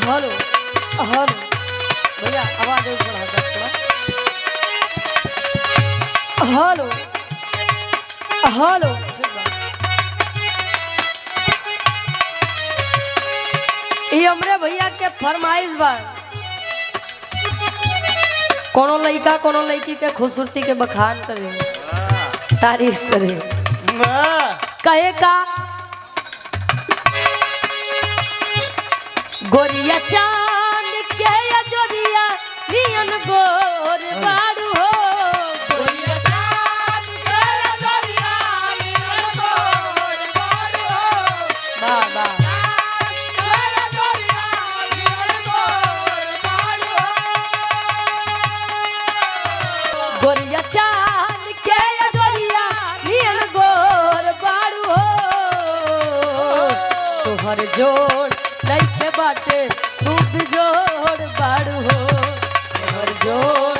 Hello hello भैया आवाज बढ़ा हेलो हेलो ये हमरे भैया के फरमाइश बा कोनो लड़का कोनो लड़की के खूबसूरती के बखान करे तारीफ करे कहे का गोरिया चांद के या जोरिया नियन गोर बाड़ू हो गोरिया चांद के या जोरिया नियन गोर बाड़ू हो बाबा गोरिया चांद के या जोरिया नियन गोर बाड़ू हो तोहर जोड़ नइखे बाटे तू बिजोड़ बाड़ू हो तोहर जोड़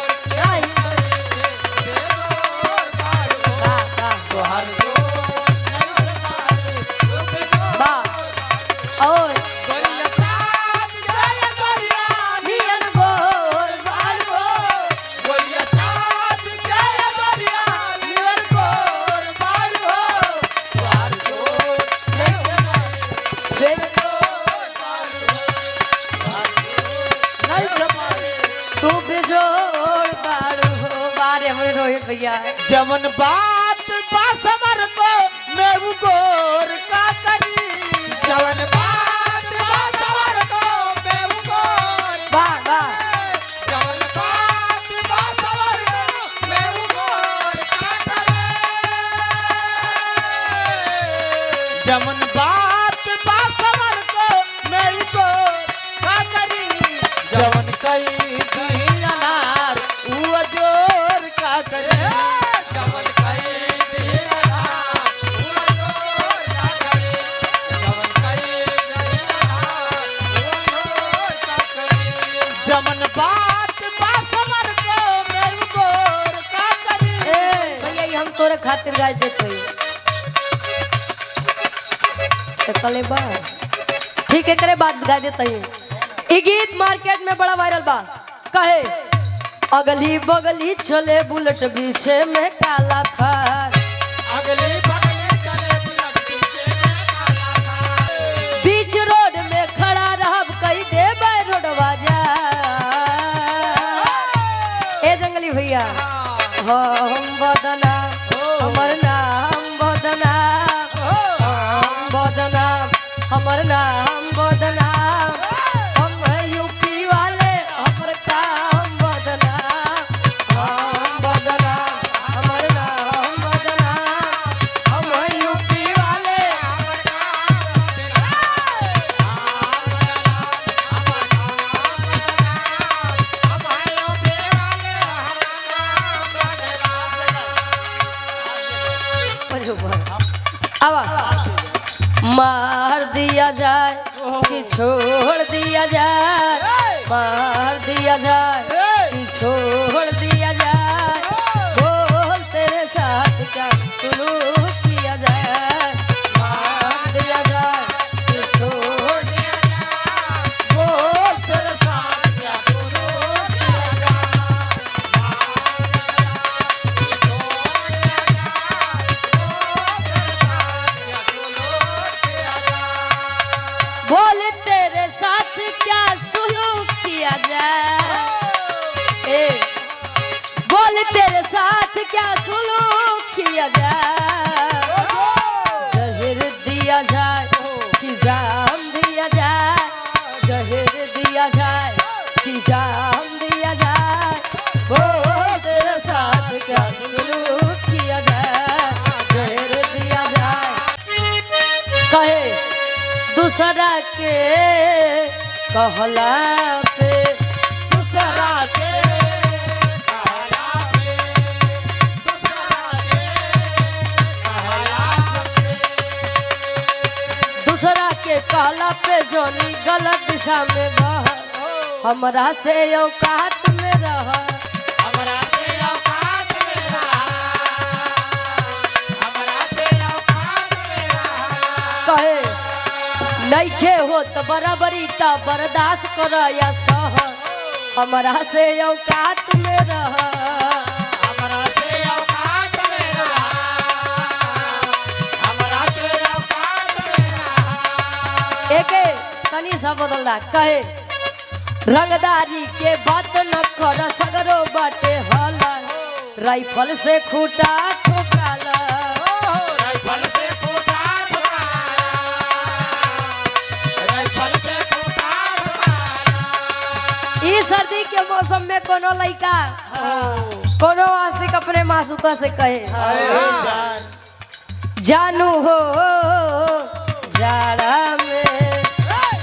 भैया जमन बात बासमर को मैं गोर का करी जमन बात बासमर को मैं गोर वाह वाह जमन बात बासमर को मैं गोर का करी जमन बात बासमर को मैं गोर का करी जमन कई अनार वो जोर का करे जमन बात बासमर को मेरू गोर का करी भैया हम तोरे खातिर गाय देते तो कले बा ठीक है करे बात गा देते हैं ये गीत मार्केट में बड़ा वायरल बा कहे अगली बगली चले बुलेट पीछे में काला था अगली बगली चले बुलेट पीछे में काला था बीच रोड में खड़ा रहब कई देबे रोडवा जा ए जंगली भैया हम बदना हमर नाम बदना हम बदना हमर नाम बदना हम यूपी वाले हमर काम बदना हम बदना हमर नाम बदना हम यूपी वाले अब मार दिया जाए कि छोड़ दिया जाए मार दिया जाए कि छोड़ दिया जाए बोल तेरे साथ क्या सुलूक किया जाए मार दिया जाए कि छोड़ दिया जाए बोल तेरे साथ क्या सुलूक किया बोल तेरे साथ क्या सुलूक किया जाए बोल तेरे साथ क्या सुलूक किया जाए जहर दिया जाए कि जाम दिया जाए जहर दिया जाए कि जाम दिया जाए बोल तेरे साथ क्या सुलूक किया जाए जहर दिया जाए कहे दूसरा के कहला पे दूसरा के दूसरा के कहला पे जोनी गलत दिशा में बह हमरा से औकात में रह हमरा से औकात में रहा हमरा से औकात में रहा कहे नइखे होत बराबरी त बर्दाश्त कर या सह हमरा से औकात में रह हमरा से औकात में रहा, हमरा से औकात में रहा। एके तनी सा बदलदा कहे रंगदारी के बात न कर सगरो बाटे हला राइफल से खूटा ठोकाला राइफल से खूटा ठोकाला, राइफल से खूटा ठोकाला। ई सर्दी के मौसम में कोनो लइका कोनो आशिक अपने मासूका से कहे जानू हो जाड़ा में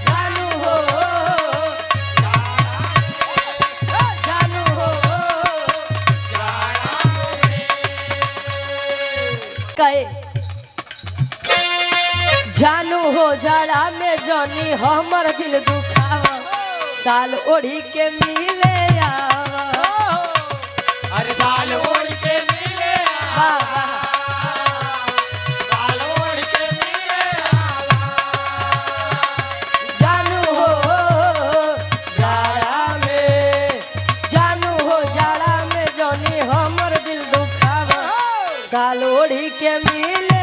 जानू हो जानू हो कहे जानू हो जाड़ा में जानी हमर दिल दुखावा साल ओढ़ी के मिले आवा अरे साल ओढ़ के मिले आवा, वाह वाह साल ओढ़ के मिले आवा। जानू हो जाड़ा में जानू हो जाड़ा में जानी हमर दिल दुखावा साल ओढ़ी के मिले